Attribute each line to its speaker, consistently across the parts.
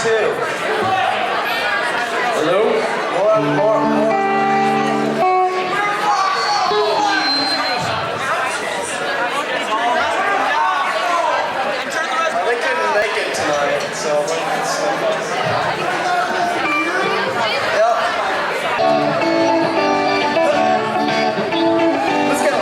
Speaker 1: two. Hello? More. They couldn't make it tonight, so yep. Let's go.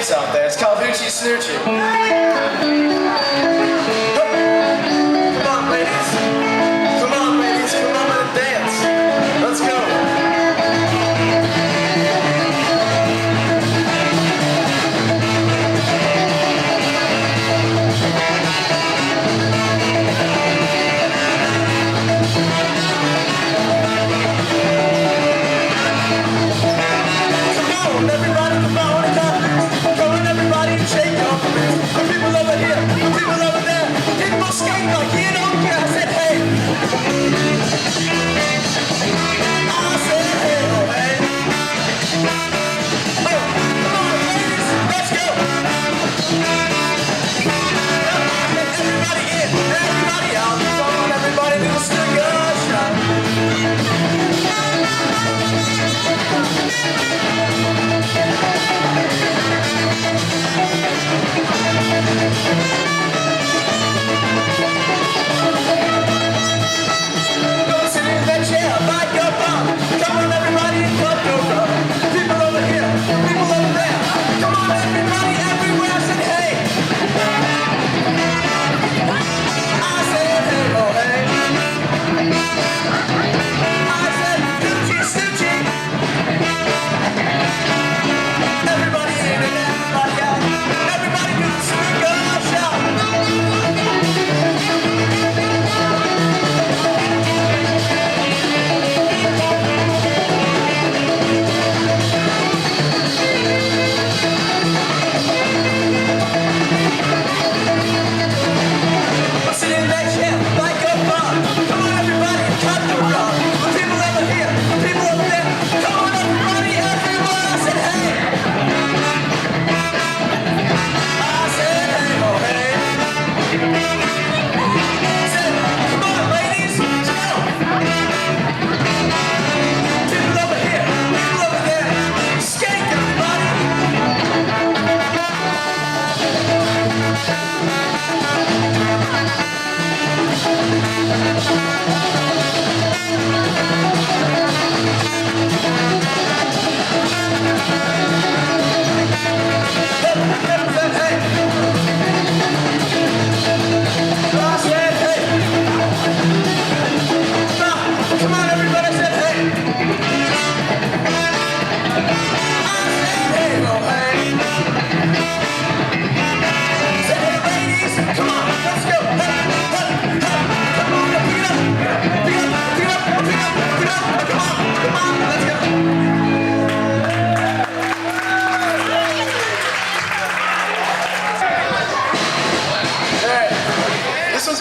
Speaker 1: Out there. It's called Hoochie Snoochie. Come on, ladies. Come on, ladies. Come on and dance. Let's go. Come on, everybody, come on. Shake off the people over here, the people over there, people skate like you don't care. I said, hey. I said, hey, oh, hey. Oh, come on, ladies, let's go. Everybody in, everybody out. Come on, everybody do a Snookas shot. Go to the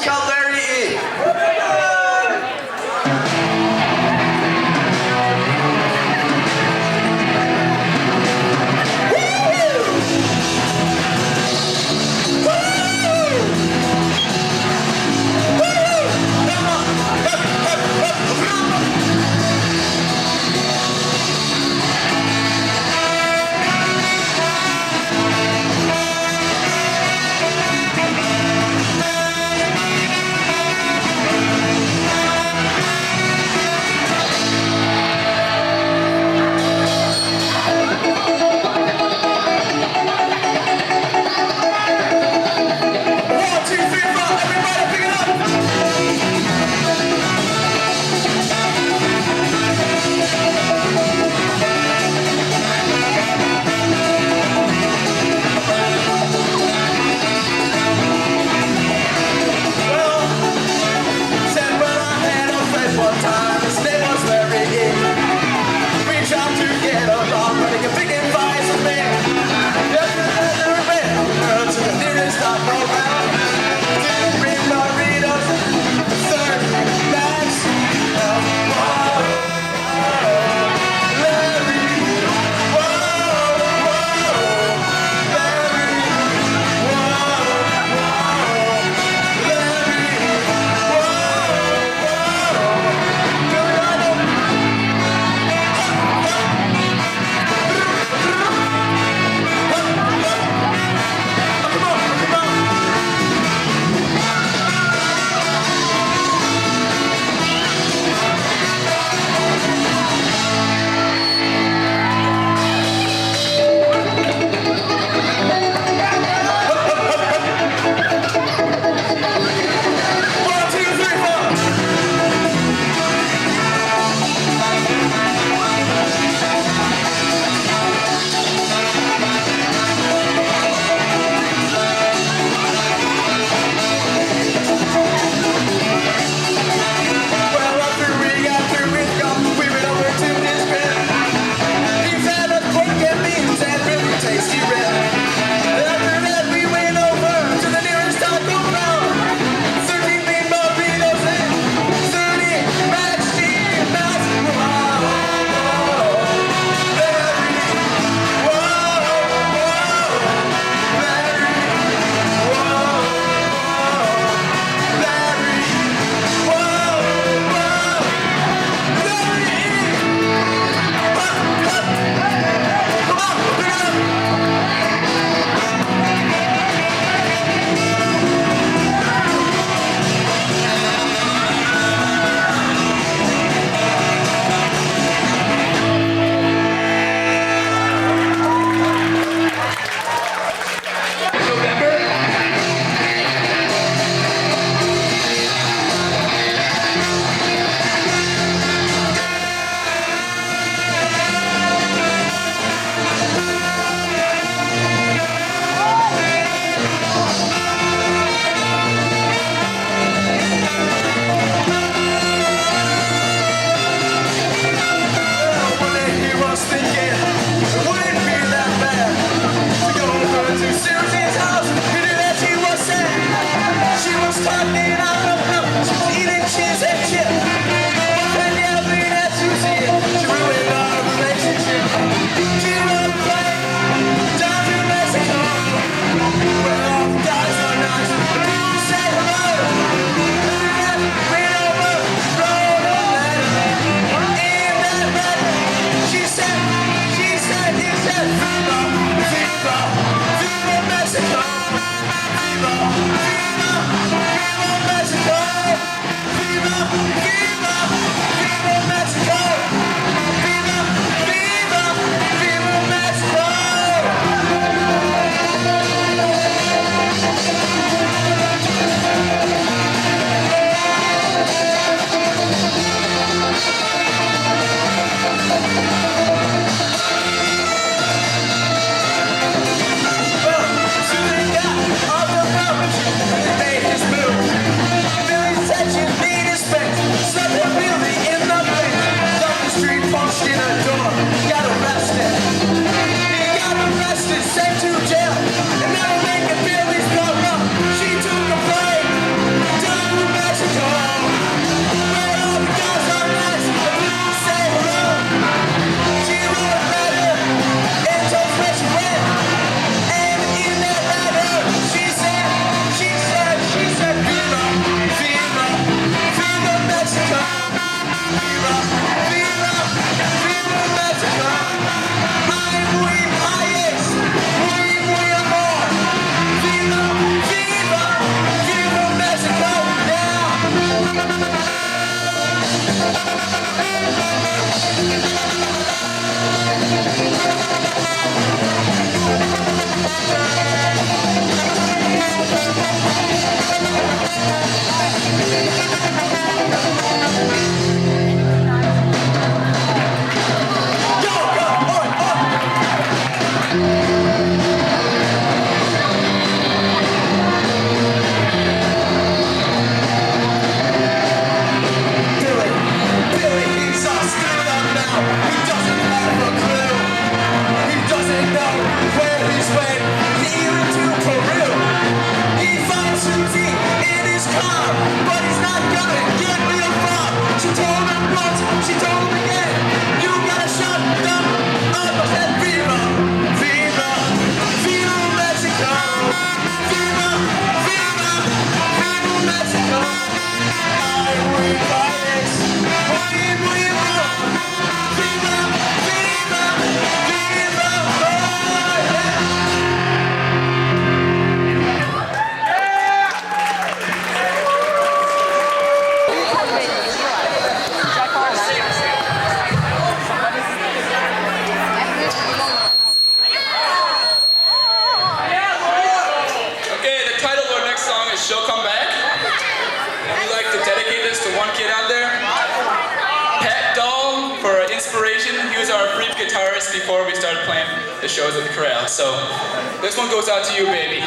Speaker 1: called Larry E.
Speaker 2: before we started playing the shows at the Corral. So this one goes out to you, baby.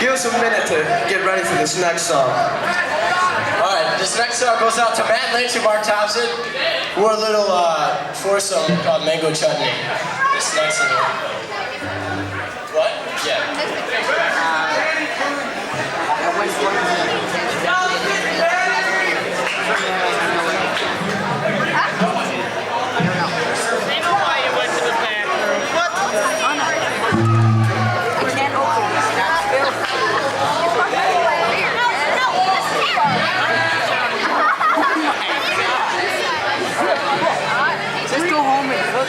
Speaker 1: Give us a minute to get ready for this next song.
Speaker 3: Alright, this next song goes out to Matt Lynch and Mark Thompson. We're a little foursome called Mango Chutney. This next one. What? Yeah.
Speaker 4: Just go home and look.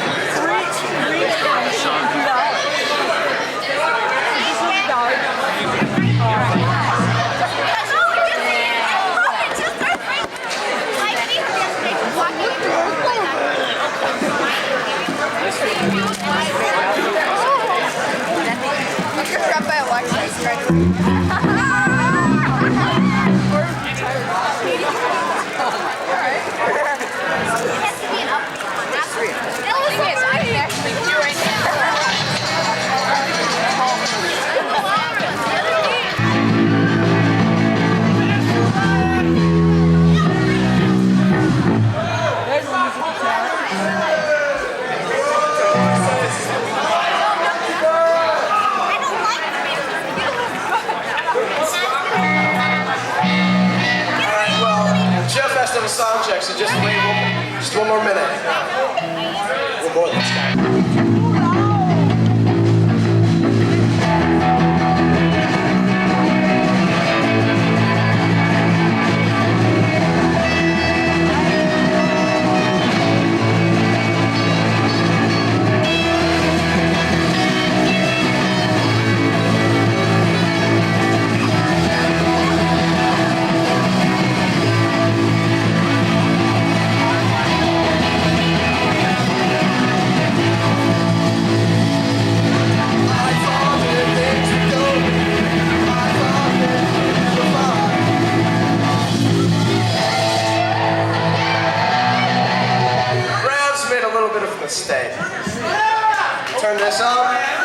Speaker 1: Sound check, so just wait just one more minute.
Speaker 3: One more, let's go.
Speaker 1: with mistake. Turn this on.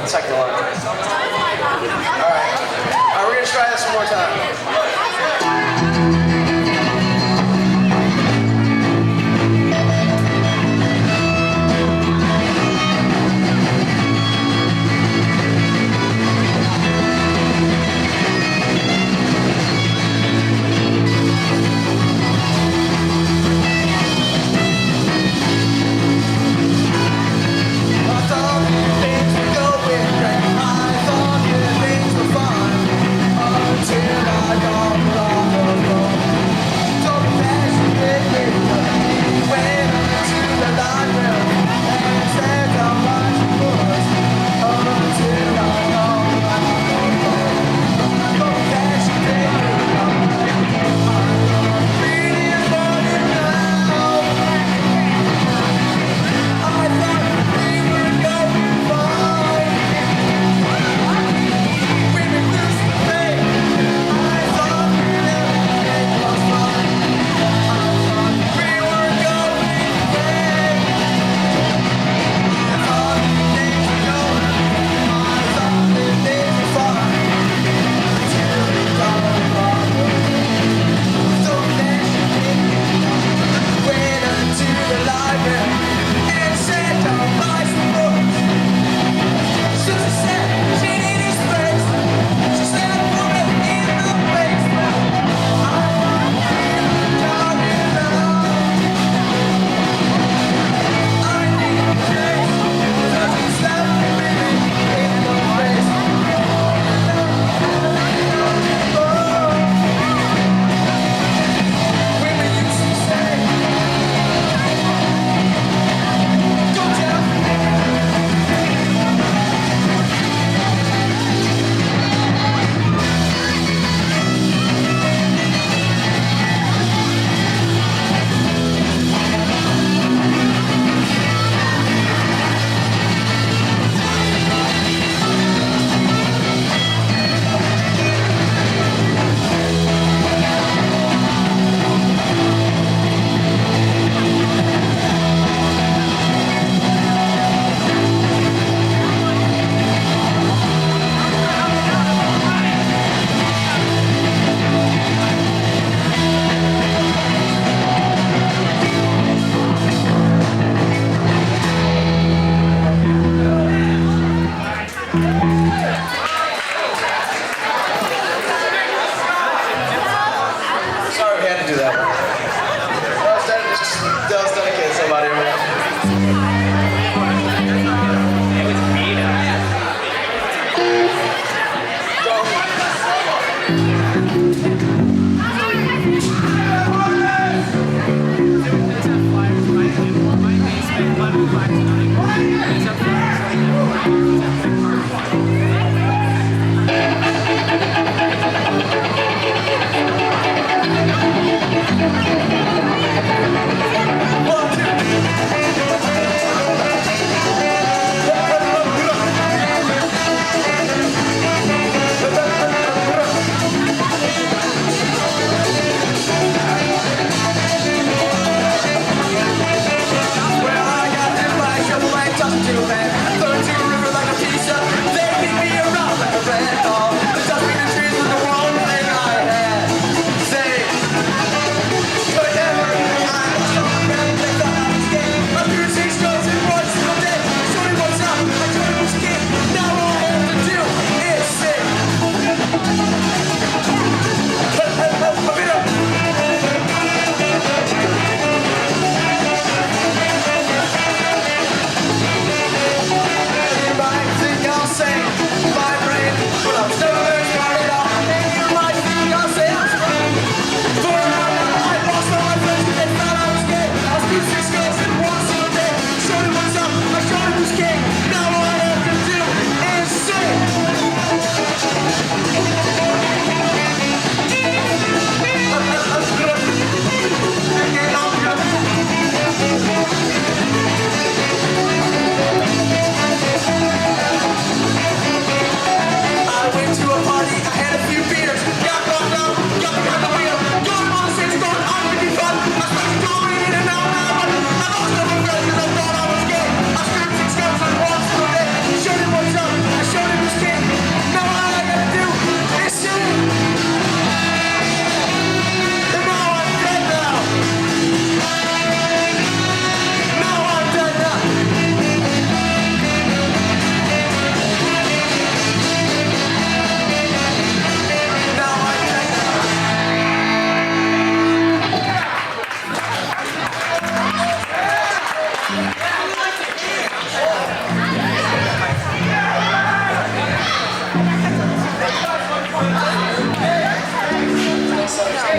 Speaker 1: Second one. Alright, we're going to try this one more time.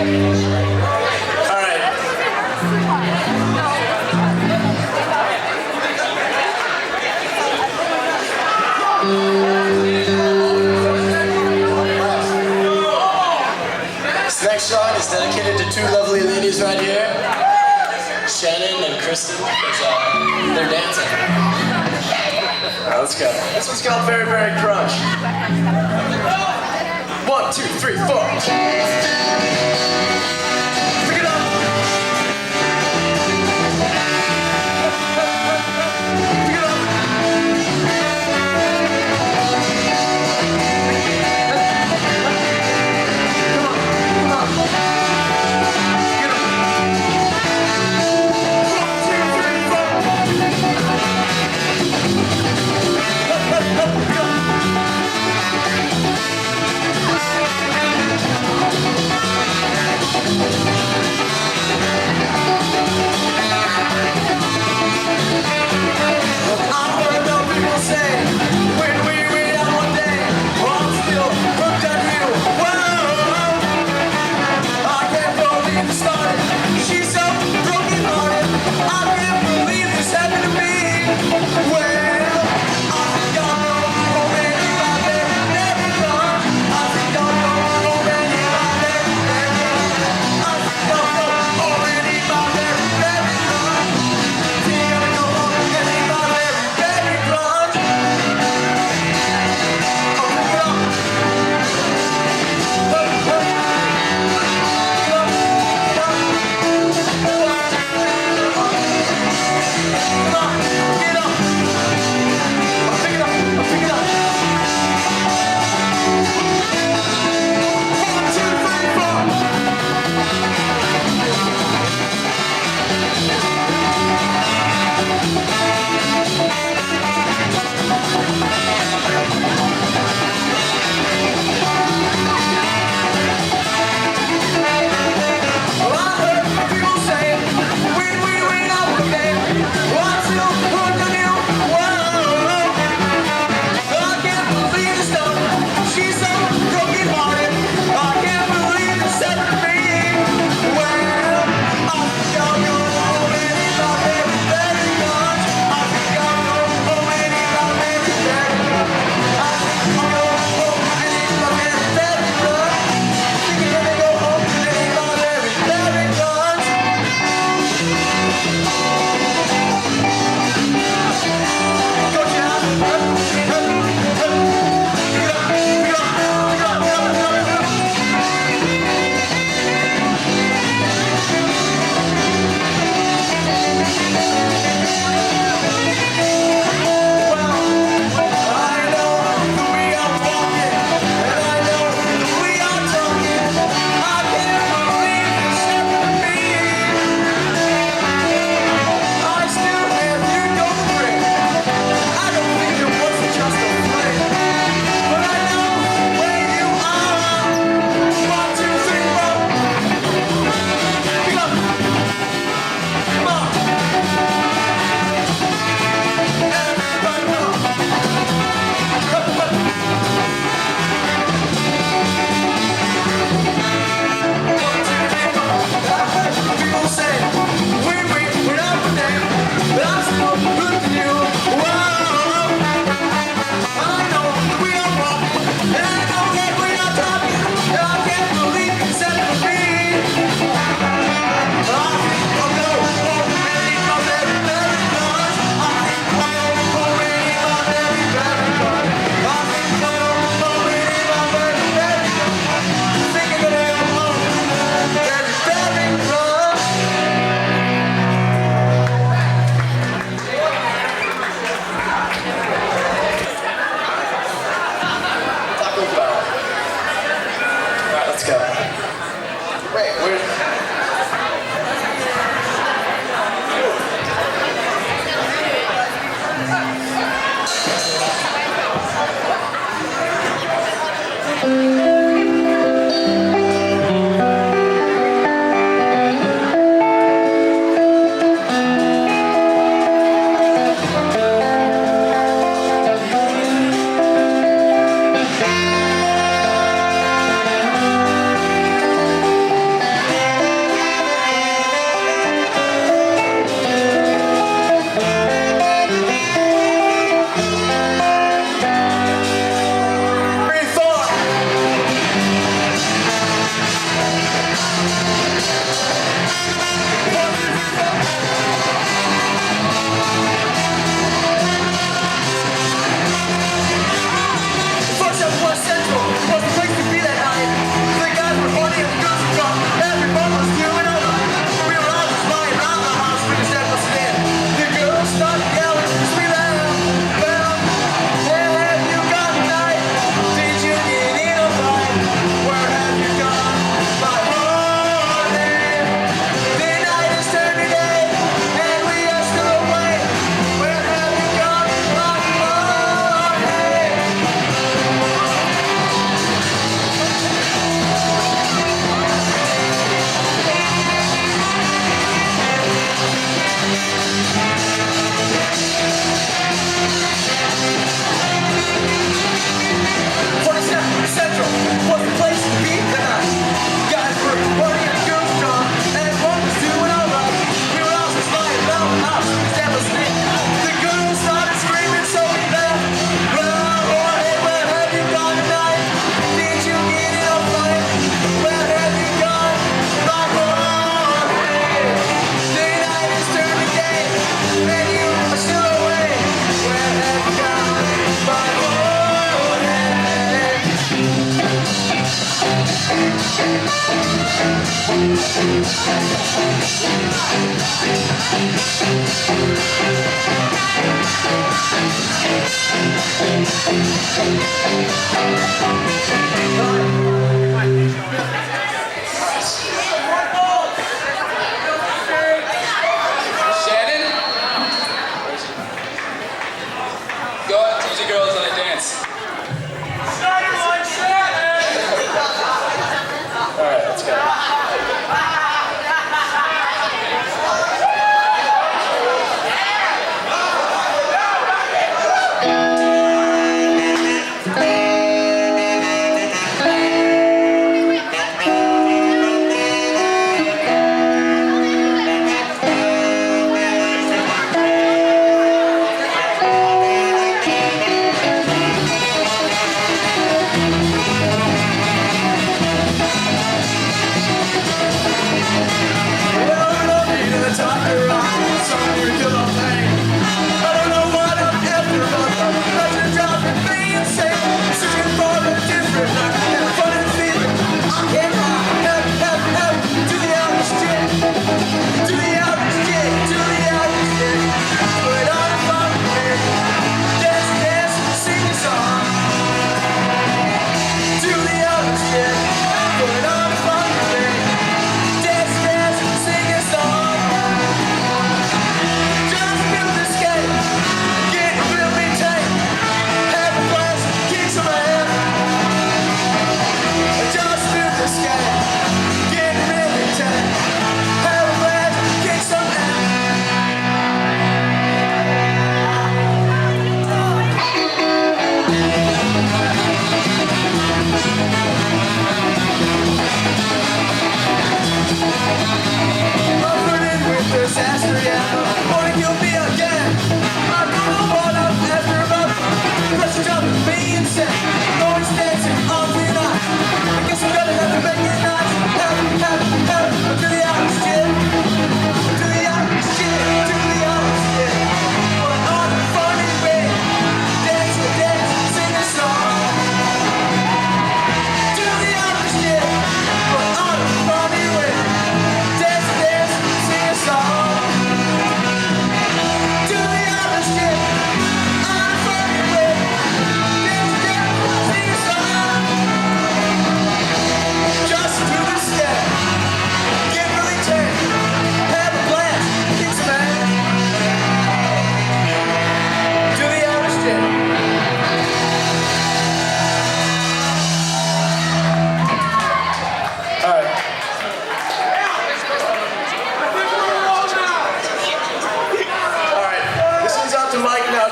Speaker 3: All right. This next song is dedicated to two lovely ladies right here, Shannon and Kristen, because they're dancing. All right, let's go.
Speaker 1: This one's called Very, Very Crunch. 1, 2, 3, 4. Pick it up. Pick it up. Come on, come on. Get up. 1, 2, 3, 4.
Speaker 2: Shannon? Go out and teach the girls how to dance.
Speaker 3: Alright, let's go.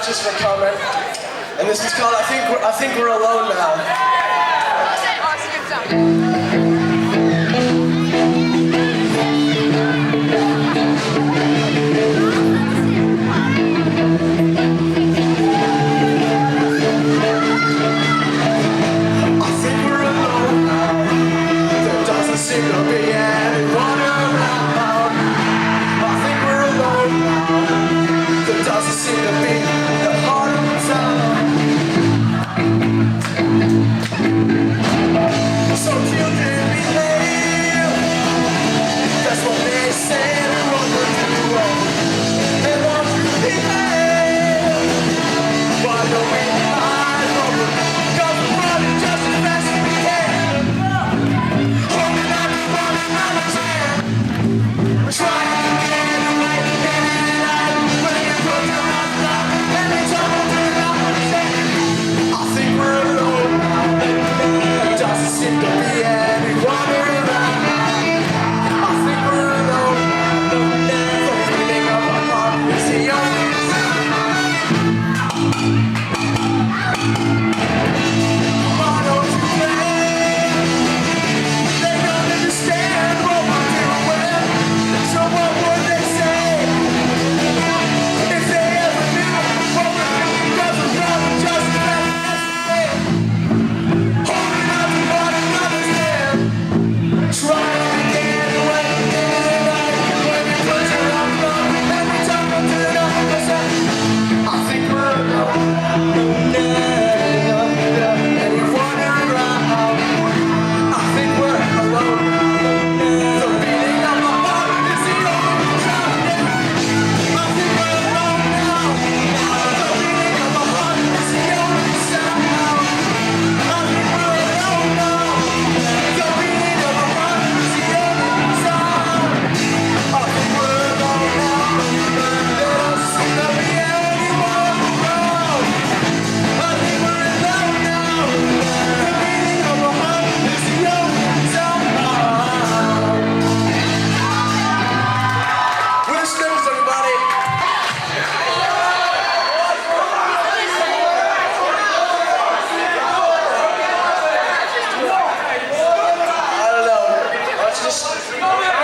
Speaker 3: Just for comment. And this is called I think we're alone now. Just as fast as we can. Holding on to one another's hand.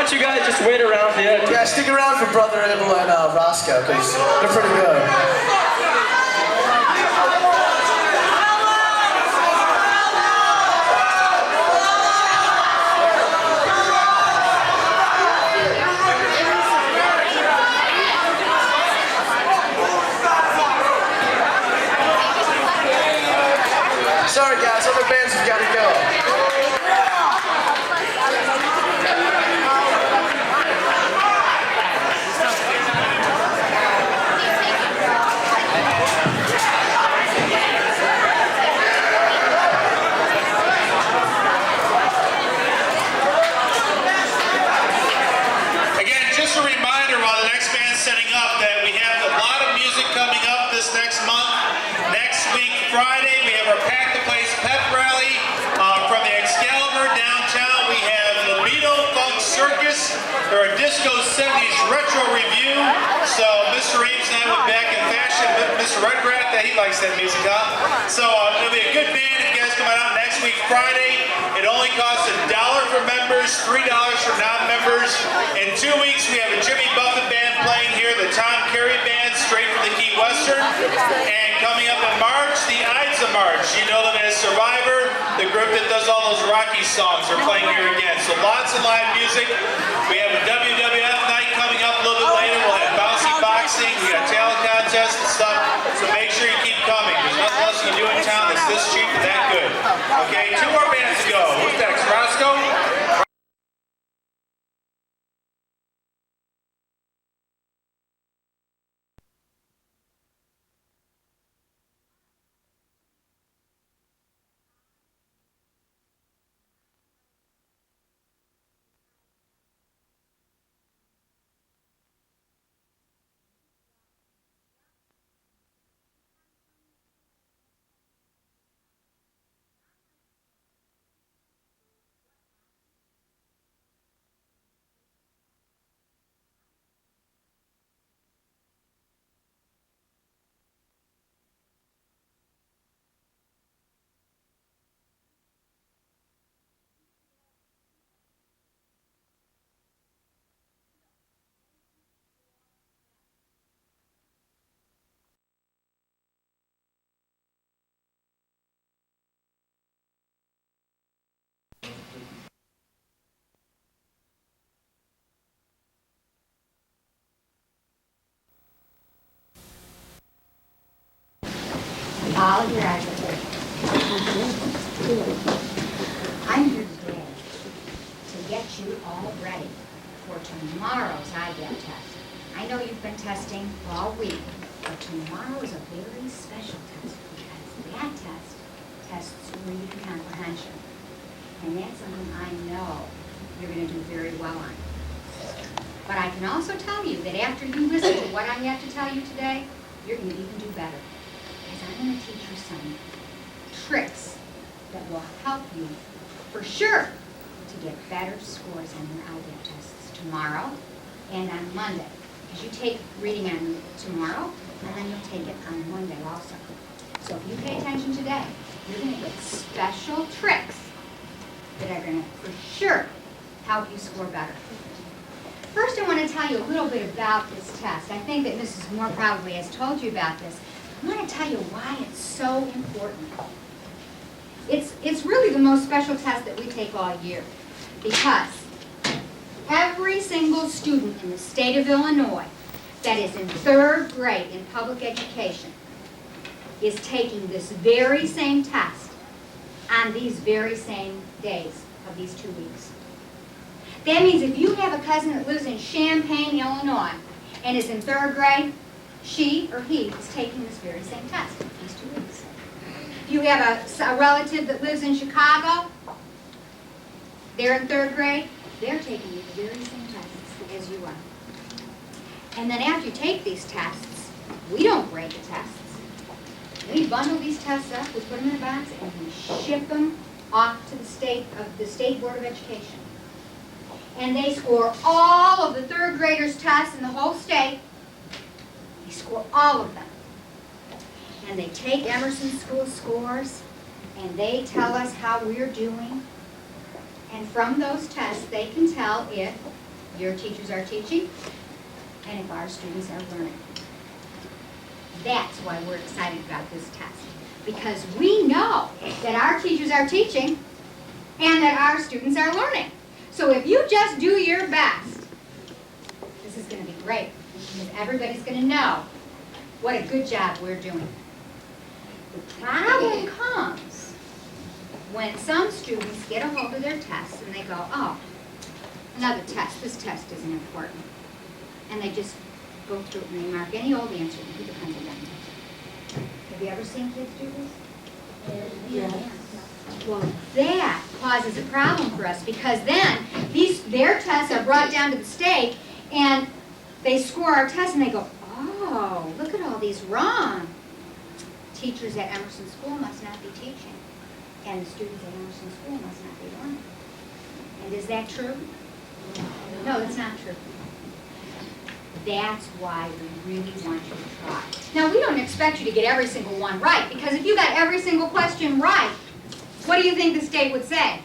Speaker 3: don't you guys just wait around for the other?
Speaker 1: Yeah, stick around for Brother Abel and Roscoe, because they're pretty good. Sorry guys, other bands have got to go.
Speaker 5: Again, just a reminder while the next band's setting up that we have a lot of music coming up this next month. Next week, Friday, we have our Pack the Place pep rally from the Excalibur downtown. We have Libido Funk Circus, or a Disco 70s retro review. So Mr. Ames and I went back in fashion. Mr. Redbrat, he likes that music, huh? So it'll be a good band if you guys come out next week, Friday. It only costs $1 for members, $3 for non-members. In 2 weeks, we have a Jimmy Buffett band playing here, the Tom Carey band, straight from the Key Western. And coming up in March, the Ides of March. You know them as Survivor, the group that does all those Rocky songs. They're playing here again. So lots of live music. We have a WWF night coming up a little bit later. We'll have bouncy boxing. We got talent contests and stuff. So make sure you keep coming. There's nothing else you can do in town that's this cheap and that good. Okay, 2 more bands to go. Who's next? Roscoe?
Speaker 6: All your advocates. I'm here today to get you all ready for tomorrow's IGAP test. I know you've been testing all week, but tomorrow is a very special test because that test tests reading comprehension. And that's something I know you're going to do very well on. But I can also tell you that after you listen to what I have to tell you today, you're going to even do better. Because I'm going to teach you some tricks that will help you, for sure, to get better scores on your IGAP tests tomorrow and on Monday. Because you take reading on tomorrow, and then you'll take it on Monday also. So if you pay attention today, you're going to get special tricks that are going to, for sure, help you score better. First, I want to tell you a little bit about this test. I think that Mrs. Moore probably has told you about this. I want to tell you why it's so important. It's really the most special test that we take all year because every single student in the state of Illinois that is in 3rd grade in public education is taking this very same test on these very same days of these 2 weeks. That means if you have a cousin that lives in Champaign, Illinois, and is in 3rd grade, she or he is taking this very same test these 2 weeks. If you have a relative that lives in Chicago, they're in 3rd grade, they're taking the very same tests as you are. And then after you take these tests, we don't grade the tests. We bundle these tests up, we put them in a box, and we ship them off to the State Board of Education. And they score all of the 3rd graders' tests in the whole state. They score all of them. And they take Emerson School scores, and they tell us how we're doing. And from those tests, they can tell if your teachers are teaching, and if our students are learning. That's why we're excited about this test. Because we know that our teachers are teaching and that our students are learning. So if you just do your best, this is going to be great. Because everybody's going to know what a good job we're doing. The problem comes when some students get a hold of their tests and they go, oh, another test, this test isn't important. And they just go through it and they mark any old answer and put the pencil down. Have you ever seen kids do this? Yeah. Well, that causes a problem for us because then their tests are brought down to the stake and they score our tests and they go, oh, look at all these wrong. Teachers at Emerson School must not be teaching, and the students at Emerson School must not be learning. And is that true? No, that's not true. That's why we really want you to try. Now, we don't expect you to get every single one right, because if you got every single question right, what do you think the state would say?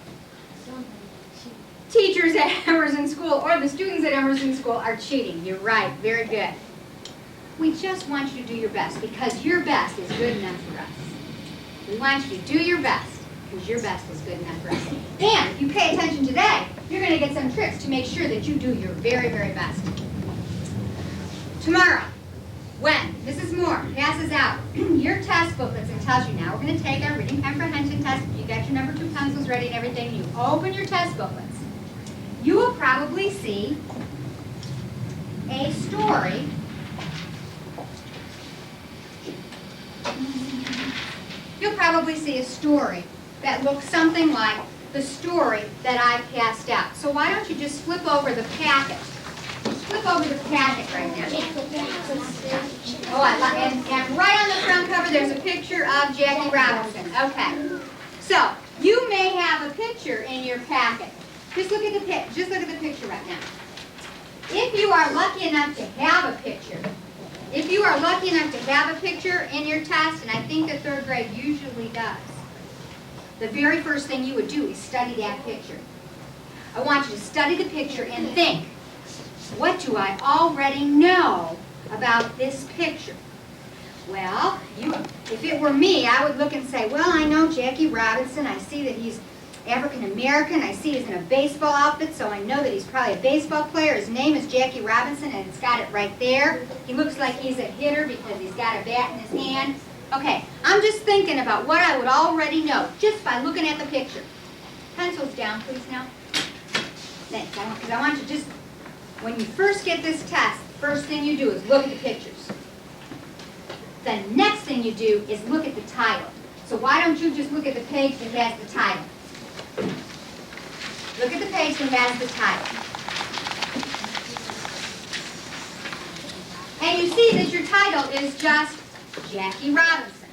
Speaker 6: Teachers at Emerson School or the students at Emerson School are cheating. You're right. Very good. We just want you to do your best because your best is good enough for us. We want you to do your best because your best is good enough for us. And if you pay attention today, you're going to get some tricks to make sure that you do your very, very best. Tomorrow, when Mrs. Moore passes out your test booklets and tells you, now we're going to take our reading comprehension test, you got your number 2 pencils ready and everything, you open your test booklets, you will probably see a story that looks something like the story that I passed out. So why don't you just flip over the packet? Flip over the packet right now. Oh, and right on the front cover there's a picture of Jackie Robinson. Okay. So you may have a picture in your packet. Just look at the picture right now. If you are lucky enough to have a picture, in your test, and I think the 3rd grade usually does, the very first thing you would do is study that picture. I want you to study the picture and think, what do I already know about this picture? Well, if it were me, I would look and say, well, I know Jackie Robinson. I see that he's African American. I see he's in a baseball outfit, so I know that he's probably a baseball player. His name is Jackie Robinson, and it's got it right there. He looks like he's a hitter because he's got a bat in his hand. Okay, I'm just thinking about what I would already know just by looking at the picture. Pencils down, please, now. Thanks, because I want you just, when you first get this test, the first thing you do is look at the pictures. The next thing you do is look at the title. So why don't you just look at the page that has the title? Look at the page that has the title. And you see that your title is just Jackie Robinson.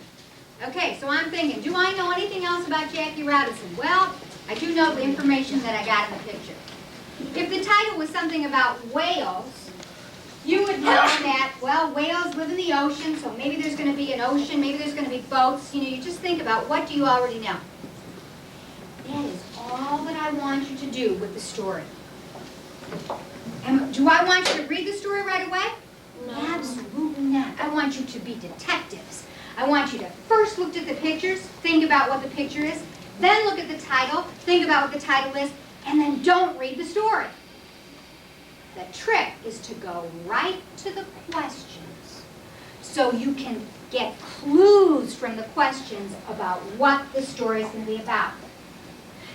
Speaker 6: Okay, so I'm thinking, do I know anything else about Jackie Robinson? Well, I do know the information that I got in the picture. If the title was something about whales, you would know that, well, whales live in the ocean, so maybe there's going to be an ocean, maybe there's going to be boats. You know, you just think about what do you already know. That is all that I want you to do with the story. And do I want you to read the story right away? No. Absolutely not. I want you to be detectives. I want you to first look at the pictures, think about what the picture is, then look at the title, think about what the title is, and then don't read the story. The trick is to go right to the questions so you can get clues from the questions about what the story is going to be about.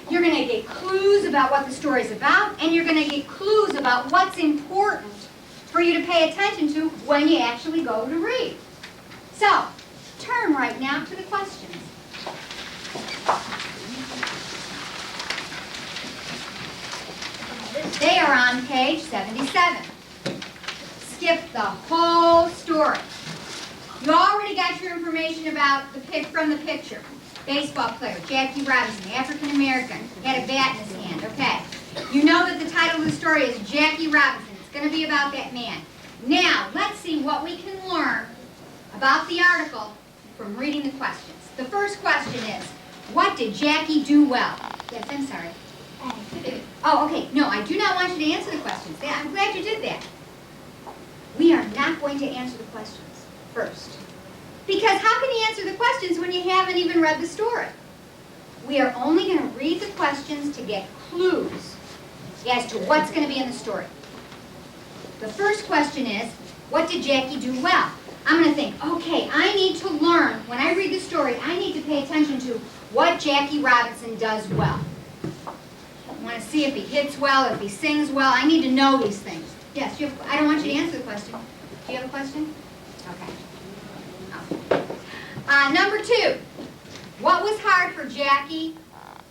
Speaker 6: You're going to get clues about what the story is about, and you're going to get clues about what's important for you to pay attention to when you actually go to read. So, turn right now to the questions. They are on page 77. Skip the whole story. You already got your information about from the picture. Baseball player, Jackie Robinson, African American, had a bat in his hand. Okay. You know that the title of the story is Jackie Robinson. It's going to be about that man. Now, let's see what we can learn about the article from reading the questions. The first question is, what did Jackie do well? Yes, I'm sorry. Oh, okay. No, I do not want you to answer the questions. Yeah, I'm glad you did that. We are not going to answer the questions first. Because how can you answer the questions when you haven't even read the story? We are only going to read the questions to get clues as to what's going to be in the story. The first question is, what did Jackie do well? I'm going to think, okay, I need to learn, when I read the story, I need to pay attention to what Jackie Robinson does well. I want to see if he hits well, if he sings well. I need to know these things. Yes, I don't want you to answer the question. Do you have a question? Okay. Number 2. What was hard for Jackie?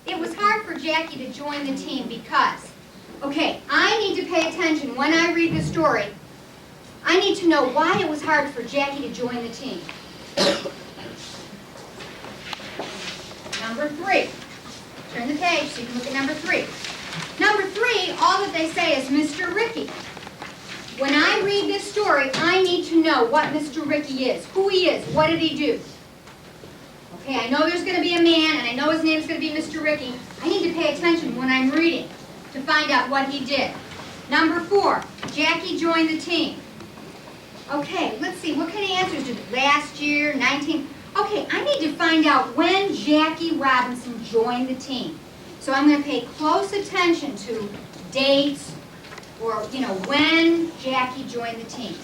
Speaker 6: It was hard for Jackie to join the team because, okay, I need to pay attention when I read the story. I need to know why it was hard for Jackie to join the team. Number 3. Turn the page so you can look at number 3. Number 3, all that they say is Mr. Ricky. When I read this story, I need to know what Mr. Ricky is, who he is, what did he do. Okay, I know there's going to be a man, and I know his name's going to be Mr. Ricky. I need to pay attention when I'm reading to find out what he did. Number 4, Jackie joined the team. Okay, let's see, what kind of answers did last year, 19... Okay, I need to find out when Jackie Robinson joined the team. So I'm going to pay close attention to dates or, when Jackie joined the team.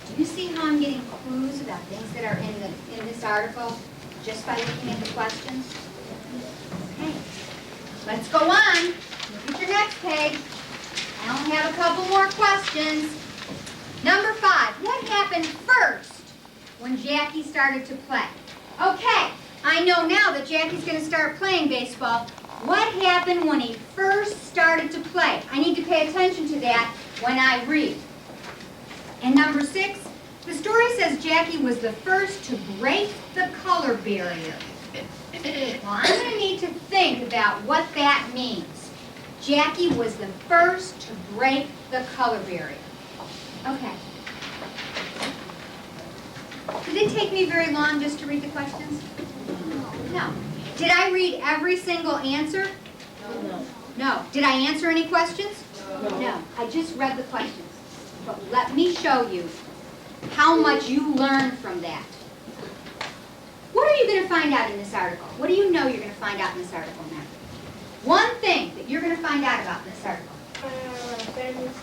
Speaker 6: Do you see how I'm getting clues about things that are in this article just by looking at the questions? Okay, let's go on. Look at your next page. I only have a couple more questions. Number 5, what happened first when Jackie started to play? Okay, I know now that Jackie's going to start playing baseball. What happened when he first started to play? I need to pay attention to that when I read. And number 6, the story says Jackie was the first to break the color barrier. Well, I'm going to need to think about what that means. Jackie was the first to break the color barrier. Okay. Did it take me very long just to read the questions? No. Did I read every single answer?
Speaker 4: No.
Speaker 6: No. Did I answer any questions? No. I just read the questions. But let me show you how much you learned from that. What are you going to find out in this article? What do you know you're going to find out in this article now? One thing that you're going to find out about in this article.
Speaker 7: Famous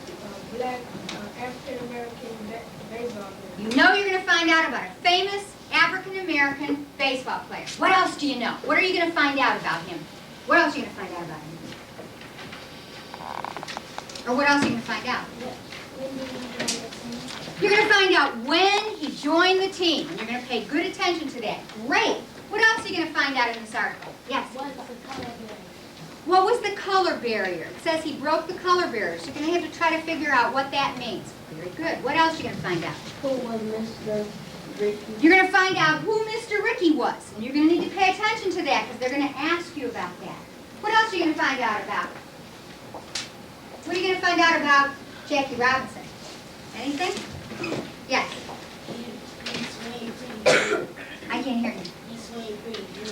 Speaker 7: black African-American baseball player.
Speaker 6: You know you're going to find out about a famous African-American baseball player. What else do you know? What are you going to find out about him? What else are you going to find out about him? Or what else are you going to find out? You're going to find out when he joined the team, and you're going to pay good attention to that. Great. What else are you going to find out in this article? Yes? What was the color barrier? It says he broke the color barrier, so you're going to have to try to figure out what that means. Very good. What else are you going to find out?
Speaker 7: Who was Mr. Ricky?
Speaker 6: You're going to find out who Mr. Ricky was, and you're going to need to pay attention to that because they're going to ask you about that. What else are you going to find out about? What are you going to find out about Jackie Robinson? Anything? Yes? I can't hear you.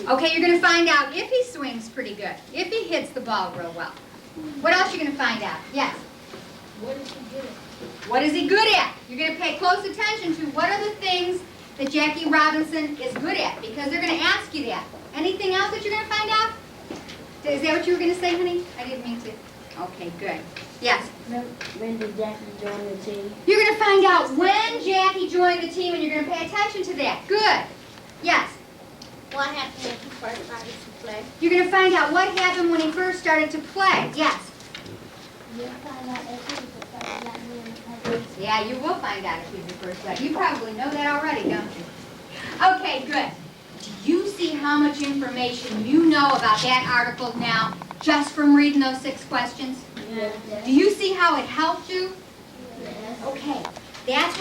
Speaker 6: Okay, you're going to find out if he swings pretty good, if he hits the ball real well. What else are you going to find out? Yes?
Speaker 7: What is he good at?
Speaker 6: What is he good at? You're going to pay close attention to what are the things that Jackie Robinson is good at, because they're going to ask you that. Anything else that you're going to find out? Is that what you were going to say, honey? I didn't mean to. Okay, good. Yes?
Speaker 7: When did Jackie join the team?
Speaker 6: You're going to find out when Jackie joined the team, and you're going to pay attention to that. Good. Yes?
Speaker 7: What happened when he first started to play?
Speaker 6: You're going to find out what happened when he first started to play. Yes?
Speaker 7: You'll find out if he was the first black man to play.
Speaker 6: Yeah, you will find out if he's the first player. You probably know that already, don't you? Okay, good. Do you see how much information you know about that article now just from reading those 6 questions?
Speaker 7: Yes.
Speaker 6: Do you see how it helped you?
Speaker 7: Yes.
Speaker 6: Okay, that's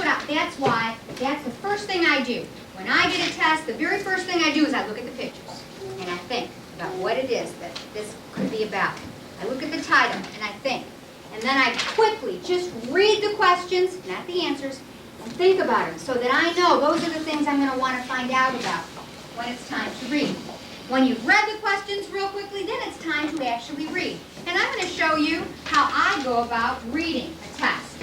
Speaker 6: why that's the first thing I do. When I get a test, the very first thing I do is I look at the pictures and I think about what it is that this could be about. I look at the title and I think. And then I quickly just read the questions, not the answers, and think about them so that I know those are the things I'm going to want to find out about when it's time to read. When you've read the questions real quickly, then it's time to actually read. And I'm going to show you how I go about reading a test.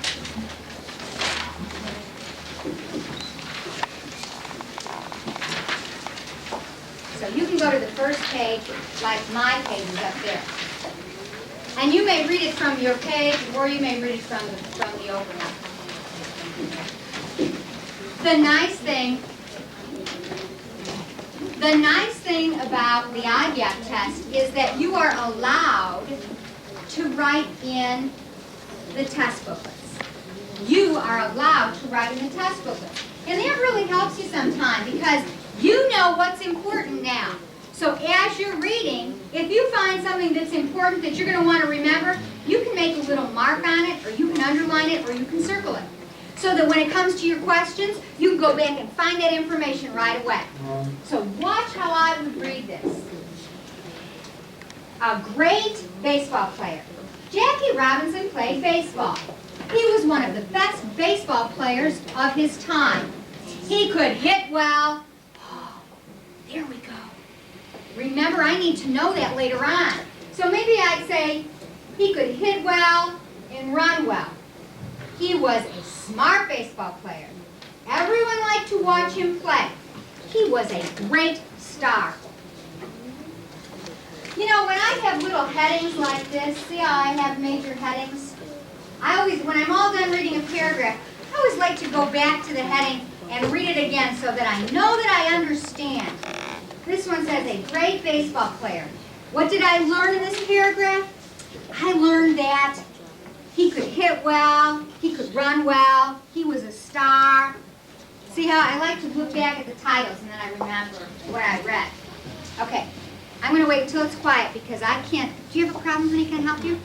Speaker 6: So you can go to the first page, like my page is up there. And you may read it from your page, or you may read it from the opener. The nice thing about the IGAP test is that you are allowed to write in the test booklets. You are allowed to write in the test booklets. And that really helps you sometimes because you know what's important now. So as you're reading, if you find something that's important that you're going to want to remember, you can make a little mark on it, or you can underline it, or you can circle it. So that when it comes to your questions, you can go back and find that information right away. So watch how I would read this. A great baseball player. Jackie Robinson played baseball. He was one of the best baseball players of his time. He could hit well. Oh, there we go. Remember, I need to know that later on. So maybe I'd say he could hit well and run well. He was a smart baseball player. Everyone liked to watch him play. He was a great star. You know, when I have little headings like this, see how I have major headings? I always, when I'm all done reading a paragraph, I always like to go back to the heading and read it again so that I know that I understand. This one says a great baseball player. What did I learn in this paragraph? I learned that he could hit well, he could run well, he was a star. See how I like to look back at the titles and then I remember what I read. Okay, I'm going to wait until it's quiet because I can't. Do you have a problem, honey? Can I help you?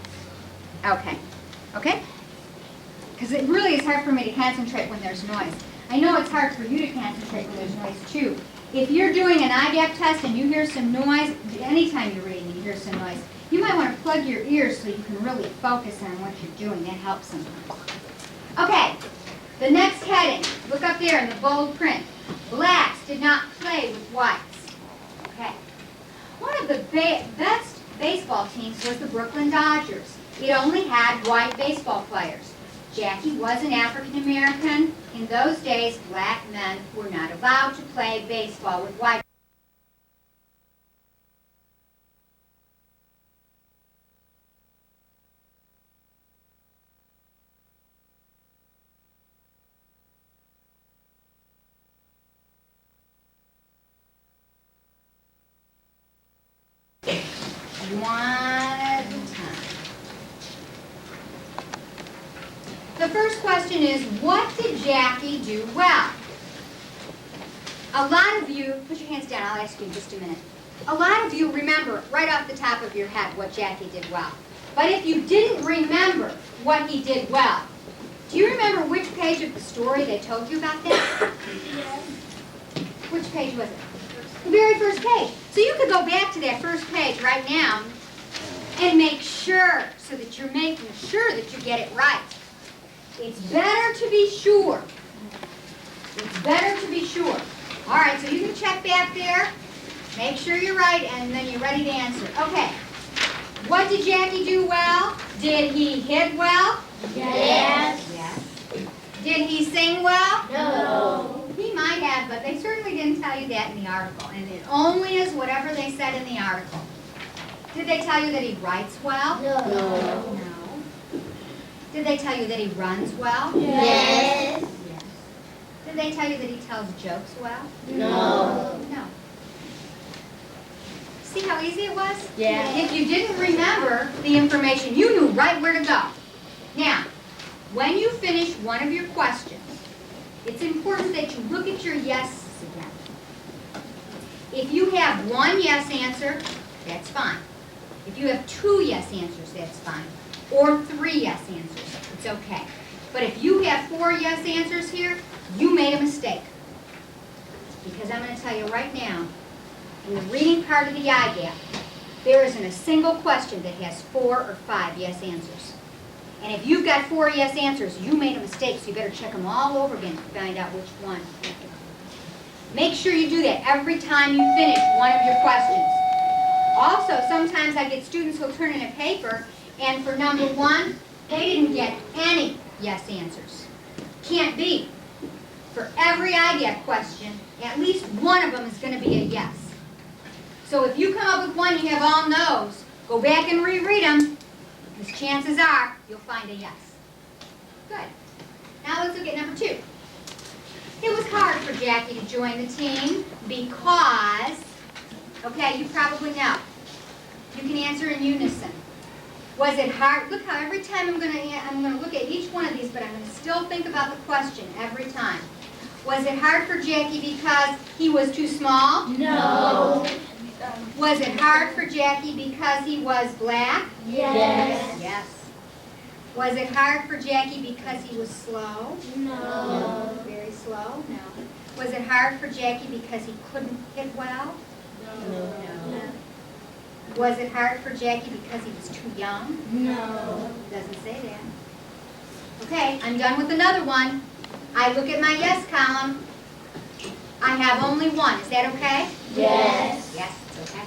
Speaker 6: Okay. Okay? Because it really is hard for me to concentrate when there's noise. I know it's hard for you to concentrate when there's noise too. If you're doing an IGAP test and you hear some noise, anytime you're reading and you hear some noise, you might want to plug your ears so you can really focus on what you're doing. That helps sometimes. Okay, the next heading. Look up there in the bold print. Blacks did not play with whites. Okay. One of the best baseball teams was the Brooklyn Dodgers. It only had white baseball players. Jackie was an African American. In those days, black men were not allowed to play baseball with white. One at a time. The first question is, what did Jackie do well? A lot of you, put your hands down, I'll ask you in just a minute. A lot of you remember right off the top of your head what Jackie did well. But if you didn't remember what he did well, do you remember which page of the story they told you about that?
Speaker 7: Yes.
Speaker 6: Which page was it? The very first page. So you could go back to that first page right now and make sure, so that you're making sure that you get it right. It's better to be sure. It's better to be sure. All right, so you can check back there, make sure you're right, and then you're ready to answer. Okay. What did Jackie do well? Did he hit well?
Speaker 7: Yes.
Speaker 6: Yes. Did he sing well?
Speaker 7: No.
Speaker 6: He might have, but they certainly didn't tell you that in the article. And it only is whatever they said in the article. Did they tell you that he writes well?
Speaker 7: No.
Speaker 6: No. Did they tell you that he runs well?
Speaker 7: Yes.
Speaker 6: Yes. Did they tell you that he tells jokes well?
Speaker 7: No.
Speaker 6: No. See how easy it was?
Speaker 7: Yeah.
Speaker 6: If you didn't remember the information, you knew right where to go. Now, when you finish one of your questions, it's important that you look at your yeses again. If you have one yes answer, that's fine. If you have two yes answers, that's fine. Or three yes answers, it's okay. But if you have four yes answers here, you made a mistake. Because I'm going to tell you right now, in the reading part of the IGAP, there isn't a single question that has 4 or 5 yes answers. And if you've got 4 yes answers, you made a mistake, so you better check them all over again to find out which one. Make sure you do that every time you finish one of your questions. Also, sometimes I get students who'll turn in a paper, and for number 1, they didn't get any yes answers. Can't be. For every IGAP question, at least one of them is going to be a yes. So if you come up with one you have all no's, go back and reread them, because chances are you'll find a yes. Good. Now let's look at number 2. It was hard for Jackie to join the team because, okay, you probably know. You can answer in unison. Was it hard? Look how every time I'm going to look at each one of these, but I'm going to still think about the question every time. Was it hard for Jackie because he was too small?
Speaker 7: No.
Speaker 6: Was it hard for Jackie because he was black?
Speaker 7: Yes.
Speaker 6: Yes. Was it hard for Jackie because he was slow?
Speaker 7: No.
Speaker 6: Very slow? No. Was it hard for Jackie because he couldn't hit well?
Speaker 7: No.
Speaker 6: Was it hard for Jackie because he was too young?
Speaker 7: No.
Speaker 6: Doesn't say that. Okay, I'm done with another one. I look at my yes column. I have only one. Is that okay?
Speaker 7: Yes.
Speaker 6: Yes, it's okay.